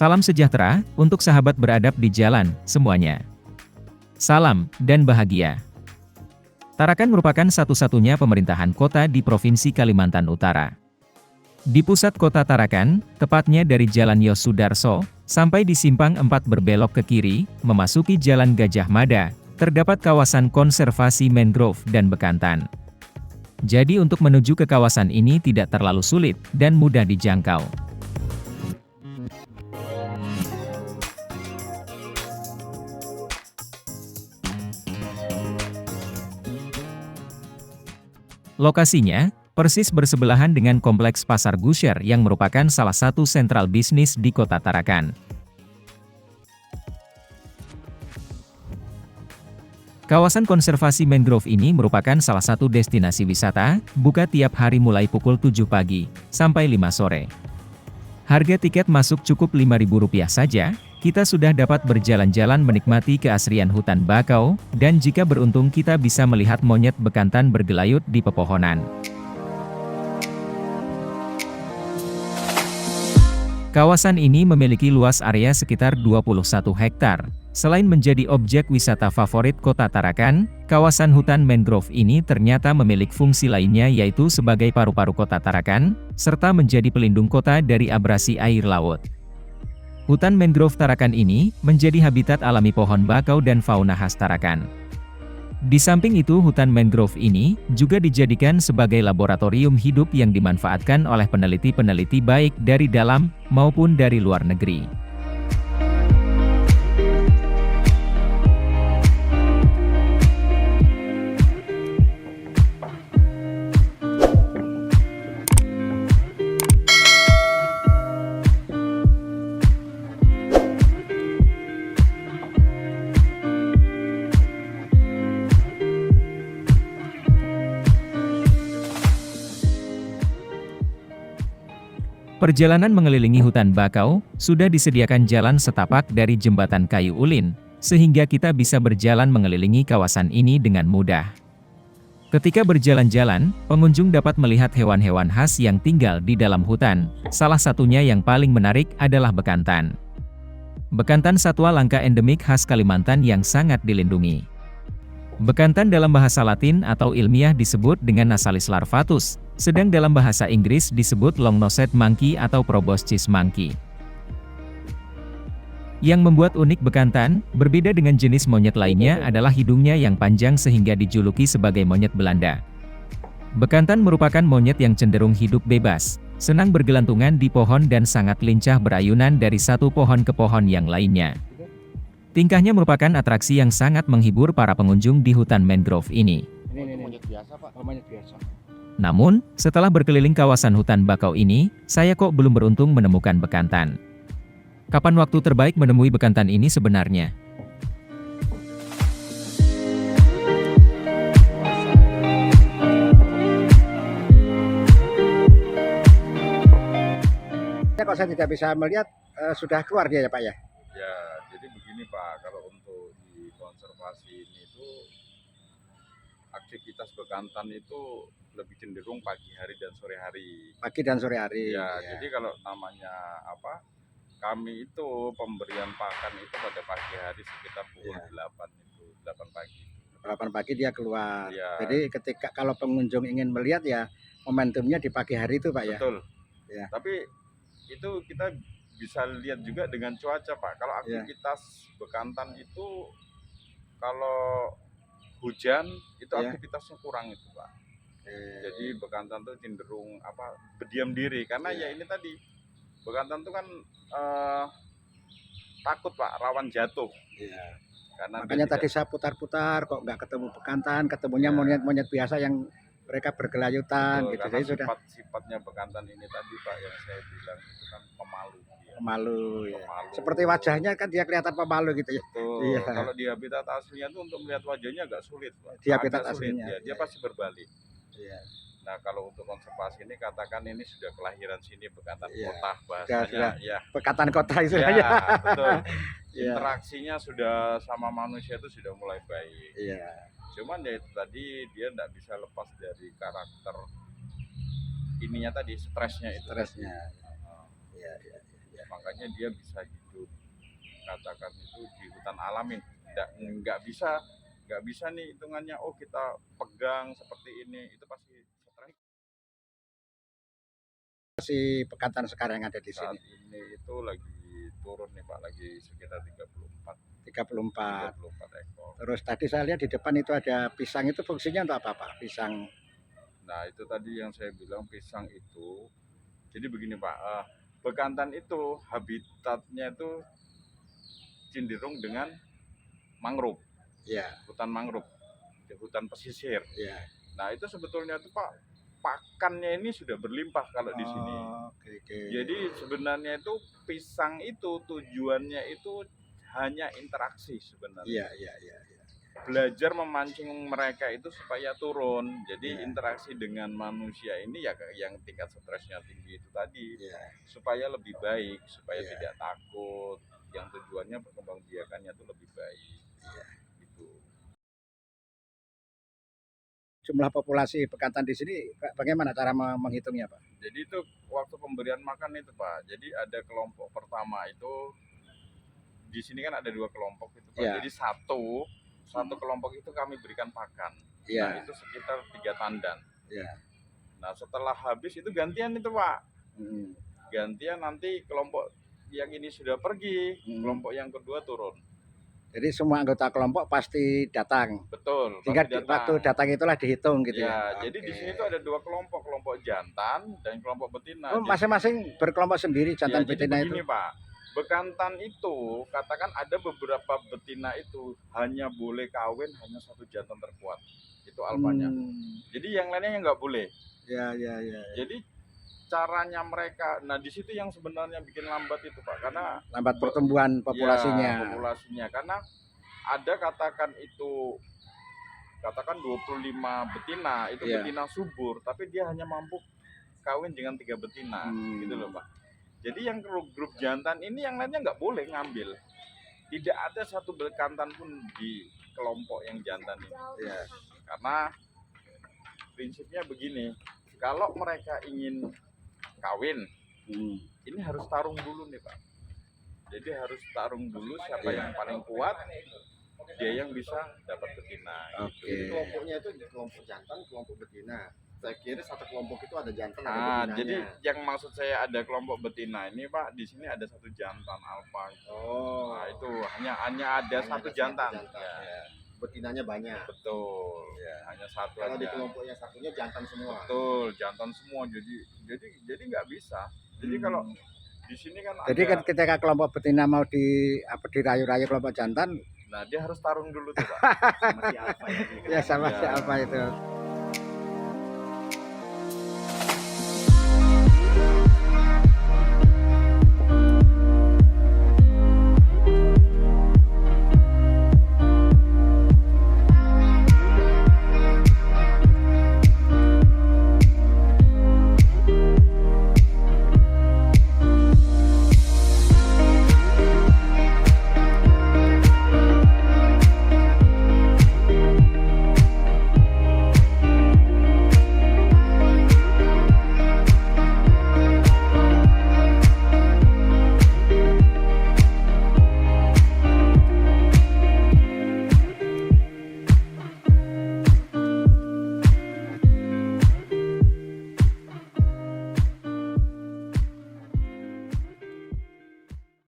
Salam sejahtera untuk sahabat beradab di jalan semuanya. Salam dan bahagia. Tarakan merupakan satu-satunya pemerintahan kota di Provinsi Kalimantan Utara. Di pusat kota Tarakan, tepatnya dari Jalan Yosudarso, sampai di Simpang 4 berbelok ke kiri, memasuki Jalan Gajah Mada, terdapat kawasan konservasi mangrove dan bekantan. Jadi untuk menuju ke kawasan ini tidak terlalu sulit dan mudah dijangkau. Lokasinya, persis bersebelahan dengan Kompleks Pasar Gusyer yang merupakan salah satu sentral bisnis di kota Tarakan. Kawasan konservasi mangrove ini merupakan salah satu destinasi wisata, buka tiap hari mulai pukul 7 pagi, sampai 5 sore. Harga tiket masuk cukup Rp5.000 saja, kita sudah dapat berjalan-jalan menikmati keasrian hutan bakau, dan jika beruntung kita bisa melihat monyet bekantan bergelayut di pepohonan. Kawasan ini memiliki luas area sekitar 21 hektar. Selain menjadi objek wisata favorit kota Tarakan, kawasan hutan mangrove ini ternyata memiliki fungsi lainnya yaitu sebagai paru-paru kota Tarakan, serta menjadi pelindung kota dari abrasi air laut. Hutan mangrove Tarakan ini menjadi habitat alami pohon bakau dan fauna khas Tarakan. Di samping itu hutan mangrove ini juga dijadikan sebagai laboratorium hidup yang dimanfaatkan oleh peneliti-peneliti baik dari dalam maupun dari luar negeri. Perjalanan mengelilingi hutan bakau, sudah disediakan jalan setapak dari jembatan kayu ulin, sehingga kita bisa berjalan mengelilingi kawasan ini dengan mudah. Ketika berjalan-jalan, pengunjung dapat melihat hewan-hewan khas yang tinggal di dalam hutan, salah satunya yang paling menarik adalah bekantan. Bekantan satwa langka endemik khas Kalimantan yang sangat dilindungi. Bekantan dalam bahasa Latin atau ilmiah disebut dengan Nasalis larvatus, sedang dalam bahasa Inggris disebut long-nosed monkey atau proboscis monkey. Yang membuat unik bekantan, berbeda dengan jenis monyet lainnya adalah hidungnya yang panjang sehingga dijuluki sebagai monyet Belanda. Bekantan merupakan monyet yang cenderung hidup bebas, senang bergelantungan di pohon dan sangat lincah berayunan dari satu pohon ke pohon yang lainnya. Tingkahnya merupakan atraksi yang sangat menghibur para pengunjung di hutan mangrove ini. Ini monyet biasa, Pak. Oh, monyet biasa. Namun, setelah berkeliling kawasan hutan bakau ini, saya kok belum beruntung menemukan bekantan. Kapan waktu terbaik menemui bekantan ini sebenarnya? Kalau saya tidak bisa melihat, sudah keluar dia ya Pak ya? Ya, jadi begini Pak, kalau untuk di konservasi ini itu aktivitas bekantan itu lebih cenderung pagi hari dan sore hari. Pagi dan sore hari. Ya, jadi kalau namanya kami itu pemberian pakan itu pada pagi hari sekitar pukul 8 itu, 8 pagi. 8 pagi dia keluar. Ya. Jadi ketika kalau pengunjung ingin melihat ya momentumnya di pagi hari itu Pak ya? Betul. Ya. Tapi itu kita bisa lihat juga dengan cuaca Pak. Kalau aktivitas bekantan itu kalau hujan itu aktivitasnya kurang itu Pak. Jadi bekantan tuh cenderung berdiam diri karena ya ini tadi bekantan tuh kan takut Pak, rawan jatuh. Iya. Karena makanya tadi saya putar-putar kok nggak ketemu bekantan, ketemunya monyet-monyet biasa yang mereka bergelayutan. Betul, gitu. karena Jadi sifatnya bekantan ini tadi Pak yang saya bilang itu kan pemalu. Pemalu, ya. Pemalu. Seperti wajahnya kan dia kelihatan pemalu gitu ya. Betul. Iya. Kalau di habitat aslinya tuh untuk melihat wajahnya agak sulit Pak. Di habitat aslinya. Ya, dia pasti berbalik. Iya. Nah kalau untuk konservasi ini katakan ini sudah kelahiran sini bekantan Iya. kota bahasanya. Ya. Bekantan kota itu ya. ya. Betul. Iya. Interaksinya sudah sama manusia itu sudah mulai baik. Iya. Cuman ya itu tadi dia tidak bisa lepas dari karakter ininya tadi, stresnya itu. Stresnya. Iya. makanya dia bisa hidup, katakan itu di hutan alami. Nggak bisa nih hitungannya, oh kita pegang seperti ini, itu pasti stres. Si bekantan sekarang yang ada di Saat sini ini itu lagi turun nih Pak, lagi sekitar 34 34. ekor. Terus tadi saya lihat di depan itu ada pisang, itu fungsinya untuk apa Pak? Pisang. Nah itu tadi yang saya bilang, pisang itu, jadi begini Pak, bekantan itu habitatnya itu cenderung dengan mangrove, Ya, hutan mangrove, hutan pesisir. ya. Nah itu sebetulnya tuh Pak, pakannya ini sudah berlimpah kalau di sini. Oke. Jadi sebenarnya itu pisang itu tujuannya itu hanya interaksi sebenarnya. Iya. Belajar memancing mereka itu supaya turun. Jadi Iya. interaksi dengan manusia ini ya yang tingkat stresnya tinggi itu tadi. Iya. Supaya lebih baik, supaya Iya. tidak takut. Yang tujuannya perkembangbiakannya itu lebih baik. Iya. Gitu. Jumlah populasi bekantan di sini bagaimana cara menghitungnya Pak? Jadi itu waktu pemberian makan itu Pak. Jadi ada kelompok pertama itu, di sini kan ada 2 kelompok itu Pak. Iya. Jadi satu kelompok itu kami berikan pakan. Iya. Nah, itu sekitar 3 tandan. Iya. Nah setelah habis itu gantian itu Pak. Hmm. Gantian nanti kelompok yang ini sudah pergi, kelompok yang kedua turun. Jadi semua anggota kelompok pasti datang. Betul. Sehingga pasti waktu datang itulah dihitung gitu ya. Ya, jadi di sini tuh ada 2 kelompok, kelompok jantan dan kelompok betina. Oh, masing-masing berkelompok sendiri jantan Ya, betina jadi itu. begini Pak, bekantan itu katakan ada beberapa betina itu hanya boleh kawin hanya 1 jantan terkuat, itu alfanya. Jadi yang lainnya nggak boleh. Ya. Jadi caranya mereka, nah di situ yang sebenarnya bikin lambat itu Pak, karena Lambat pertumbuhan populasinya. ya, populasinya karena ada katakan 25 betina itu Iya. betina subur, tapi dia hanya mampu kawin dengan 3 betina, gitu loh Pak. Jadi yang grup jantan ini yang lainnya nggak boleh ngambil. Tidak ada satu bekantan pun di kelompok yang jantan ini. Ya. Karena prinsipnya begini, kalau mereka ingin kawin, ini harus tarung dulu nih Pak. Jadi harus tarung dulu siapa Iya. yang paling kuat, dia yang bisa dapat betina. Oke. Jadi kelompoknya itu kelompok jantan, kelompok betina. Saya kira satu kelompok itu ada jantan, ada Nah, betinanya. jadi yang maksud saya ada kelompok betina ini Pak, di sini ada 1 jantan alfa. Oh, Nah, itu hanya ada 1 jantan. Ya, betinanya banyak. betul. Hanya 1 Kalau di aja. kelompok yang satunya jantan semua. Betul, jantan semua. Jadi nggak bisa. Jadi kalau di sini kan Jadi kan ketika kelompok betina mau dirayu-rayu kelompok jantan, nah dia harus tarung dulu tuh Pak. Sama si alfa ya. ya sama si Ya. alfa itu.